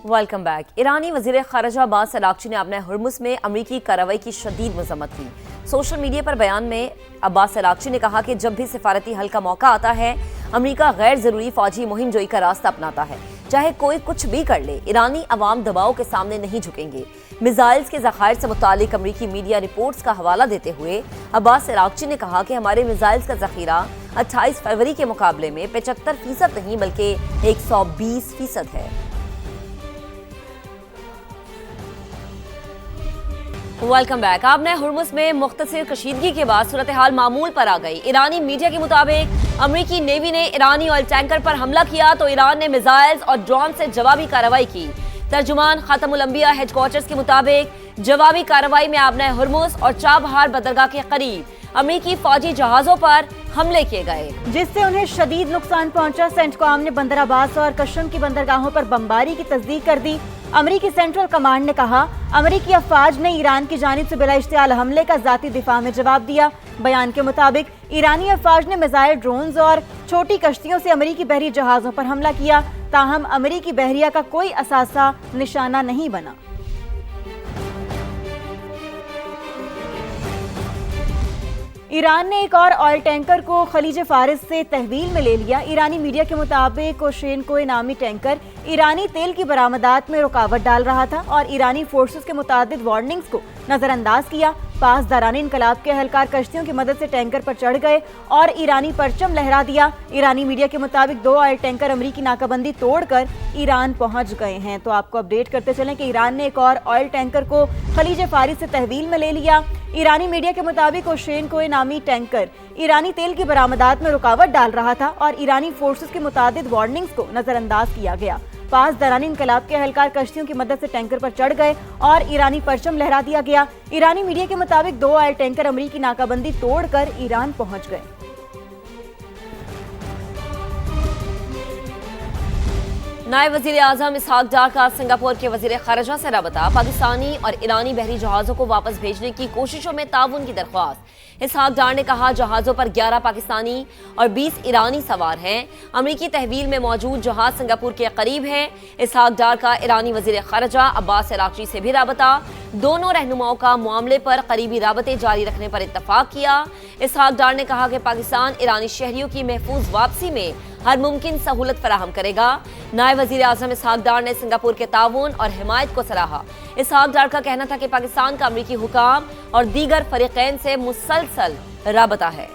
Welcome back. ایرانی وزیر خارجہ عباس اراغچی نے اپنے ہرمز میں امریکی کارروائی کی شدید مذمت کی۔ سوشل میڈیا پر بیان میں عباس اراغچی نے کہا کہ جب بھی سفارتی حل کا موقع آتا ہے امریکہ غیر ضروری فوجی مہم جوئی کا راستہ اپناتا ہے، چاہے کوئی کچھ بھی کر لے، ایرانی عوام دباؤ کے سامنے نہیں جھکیں گے۔ میزائلز کے ذخائر سے متعلق امریکی میڈیا رپورٹس کا حوالہ دیتے ہوئے عباس اراغچی نے کہا کہ ہمارے میزائلز کا ذخیرہ 28 فروری کے مقابلے میں 75% نہیں بلکہ 120% ہے۔ Welcome back. آپ نے ہرمز میں مختصر کشیدگی کے بعد صورتحال معمول پر آ گئی۔ ایرانی میڈیا کے مطابق امریکی نیوی نے ایرانی آئل ٹینکر پر حملہ کیا تو ایران نے میزائلز اور ڈرون سے جوابی کارروائی کی۔ ترجمان خاتم الانبیاء ہیڈ کوارٹرز کے مطابق جوابی کارروائی میں آبنہ ہرمز اور چابہار بندرگاہ کے قریب امریکی فوجی جہازوں پر حملے کیے گئے، جس سے انہیں شدید نقصان پہنچا۔ سینٹکام نے بندر عباس اور کشم کی بندرگاہوں پر بمباری کی تصدیق کر دی۔ امریکی سینٹرل کمانڈ نے کہا امریکی افواج نے ایران کی جانب سے بلا اشتعال حملے کا ذاتی دفاع میں جواب دیا۔ بیان کے مطابق ایرانی افواج نے میزائل ڈرونز اور چھوٹی کشتیوں سے امریکی بحری جہازوں پر حملہ کیا، تاہم امریکی بحریہ کا کوئی اثاثہ نشانہ نہیں بنا۔ ایران نے ایک اور آئل ٹینکر کو خلیج فارس سے تحویل میں لے لیا۔ ایرانی میڈیا کے مطابق اوشینکو نامی ٹینکر ایرانی تیل کی برآمدات میں رکاوٹ ڈال رہا تھا اور ایرانی فورسز کے متعدد وارننگز کو نظر انداز کیا۔ پاسداران انقلاب کے اہلکار کشتیوں کی مدد سے ٹینکر پر چڑھ گئے اور ایرانی پرچم لہرا دیا۔ ایرانی میڈیا کے مطابق 2 آئل ٹینکر امریکی ناکہ بندی توڑ کر ایران پہنچ گئے ہیں۔ تو آپ کو اپڈیٹ کرتے چلیں کہ ایران نے ایک اور آئل ٹینکر کو خلیج فارس سے تحویل میں لے لیا۔ ایرانی میڈیا کے مطابق اوشینکو نامی ٹینکر ایرانی تیل کی برآمدات میں رکاوٹ ڈال رہا تھا اور ایرانی فورسز کے متعدد وارننگز کو نظر انداز کیا گیا۔ پاسداران انقلاب کے اہلکار کشتیوں کی مدد سے ٹینکر پر چڑھ گئے اور ایرانی پرچم لہرا دیا گیا۔ ایرانی میڈیا کے مطابق 2 آئل ٹینکر امریکی ناکہ بندی توڑ کر ایران پہنچ گئے۔ نائب وزیر اعظم اسحاق ڈار کا سنگاپور کے وزیر خارجہ سے رابطہ، پاکستانی اور ایرانی بحری جہازوں کو واپس بھیجنے کی کوششوں میں تعاون کی درخواست۔ اسحاق ڈار نے کہا 'جہازوں پر 11 پاکستانی اور 20 ایرانی سوار ہیں۔ امریکی تحویل میں موجود جہاز سنگاپور کے قریب ہیں۔ اسحاق ڈار کا ایرانی وزیر خارجہ عباس اراغچی سے بھی رابطہ، دونوں رہنماؤں کا معاملے پر قریبی رابطے جاری رکھنے پر اتفاق کیا۔ اسحاق ڈار نے کہا کہ پاکستان ایرانی شہریوں کی محفوظ واپسی میں ہر ممکن سہولت فراہم کرے گا۔ نائب وزیر اعظم اسحاق ڈار نے سنگاپور کے تعاون اور حمایت کو سراہا۔ اسحاق ڈار کا کہنا تھا کہ پاکستان کا امریکی حکام اور دیگر فریقین سے مسلسل رابطہ ہے۔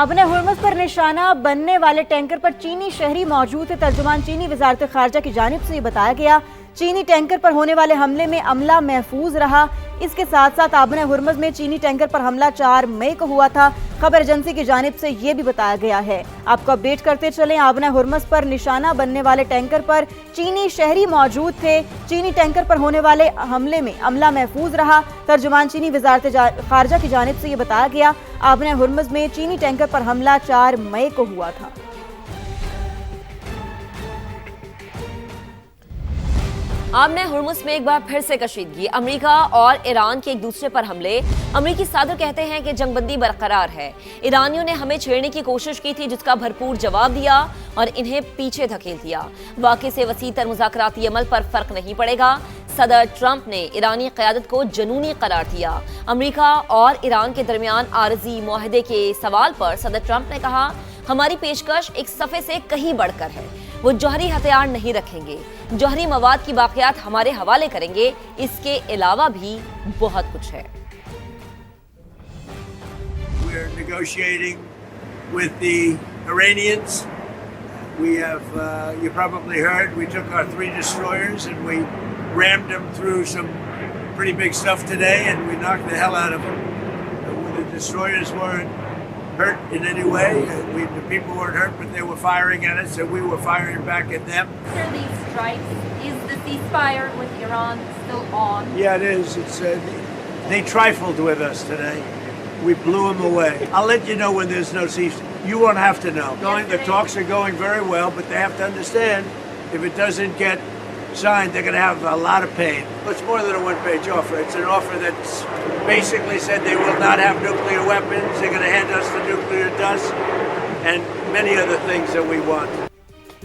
آبنہ ہرمز پر نشانہ بننے والے ٹینکر پر چینی شہری موجود تھے۔ ترجمان چینی وزارت خارجہ کی جانب سے یہ بتایا گیا۔ چینی ٹینکر پر ہونے والے حملے میں عملہ محفوظ رہا۔ اس کے ساتھ ساتھ آبنہ ہرمز میں چینی ٹینکر پر حملہ 4 مئی کو ہوا تھا۔ خبر ایجنسی کی جانب سے یہ بھی بتایا گیا ہے۔ آپ کو اپڈیٹ کرتے چلیں، آبنہ ہرمز پر نشانہ بننے والے ٹینکر پر چینی شہری موجود تھے۔ چینی ٹینکر پر ہونے والے حملے میں عملہ محفوظ رہا۔ ترجمان چینی وزارت خارجہ کی جانب سے یہ بتایا گیا۔ آبنہ ہرمز میں چینی ٹینکر پر حملہ 4 مئی کو ہوا تھا۔ آبنہ ہرمز میں ایک بار پھر سے کشیدگی، امریکہ اور ایران کے ایک دوسرے پر حملے۔ امریکی صدر کہتے ہیں کہ جنگ بندی برقرار ہے۔ ایرانیوں نے ہمیں چھیڑنے کی کوشش کی تھی جس کا بھرپور جواب دیا اور انہیں پیچھے دھکیل دیا۔ واقعے سے وسیع تر مذاکراتی عمل پر فرق نہیں پڑے گا۔ صدر ٹرمپ نے ایرانی قیادت کو جنونی قرار دیا۔ امریکہ اور ایران کے درمیان عارضی معاہدے کے سوال پر صدر ٹرمپ نے کہا ہماری پیشکش ایک صفحے سے کہیں بڑھ کر ہے۔ وہ جوہری ہتھیار نہیں رکھیں گے، جوہری مواد کی باقیات ہمارے حوالے کریں گے، اس کے علاوہ بھی بہت کچھ ہے۔ We're negotiating with the Iranians. We have, you probably heard, we took our 3 destroyers and we rammed them through some pretty big stuff today and we knocked the hell out of them. The destroyers weren't hurt in any way. The people weren't hurt, but they were firing at us and we were firing back at them. After these strikes, is the ceasefire with Iran still on? Yeah, it is. They trifled with us today. We blew them away. I'll let you know when there's no ceasefire. You won't have to know. The talks are going very well, but they have to understand if it doesn't get signed, they're going to have a lot of pain. It's more than a one-page offer. It's an offer that's basically said they will not have nuclear weapons. They're going to hand us the nuclear dust. And many other things that we want.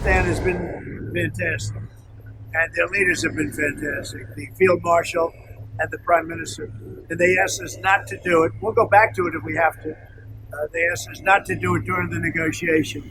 Pakistan has been fantastic, and their leaders have been fantastic. The Field Marshal and the Prime Minister. And they asked us not to do it. We'll go back to it if we have to. They asked us not to do it during the negotiation.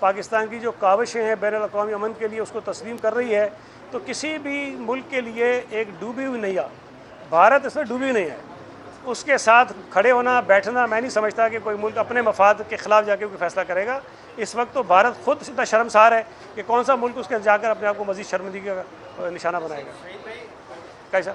Pakistan کی جو کاوشیں ہیں بین الاقوامی امن کے لیے اس کو تسلیم کر رہی ہے، تو کسی بھی ملک کے لیے ایک ڈوبی ہوئی نیا، بھارت اس میں ڈوبی نہیں ہے، اس کے ساتھ کھڑے ہونا بیٹھنا میں نہیں سمجھتا کہ کوئی ملک اپنے مفاد کے خلاف جا کے کوئی فیصلہ کرے گا۔ اس وقت تو بھارت خود اتنا شرمسار ہے کہ کون سا ملک اس کے جا کر اپنے آپ کو مزید شرمندگی کا نشانہ بنائے گا۔ کیسا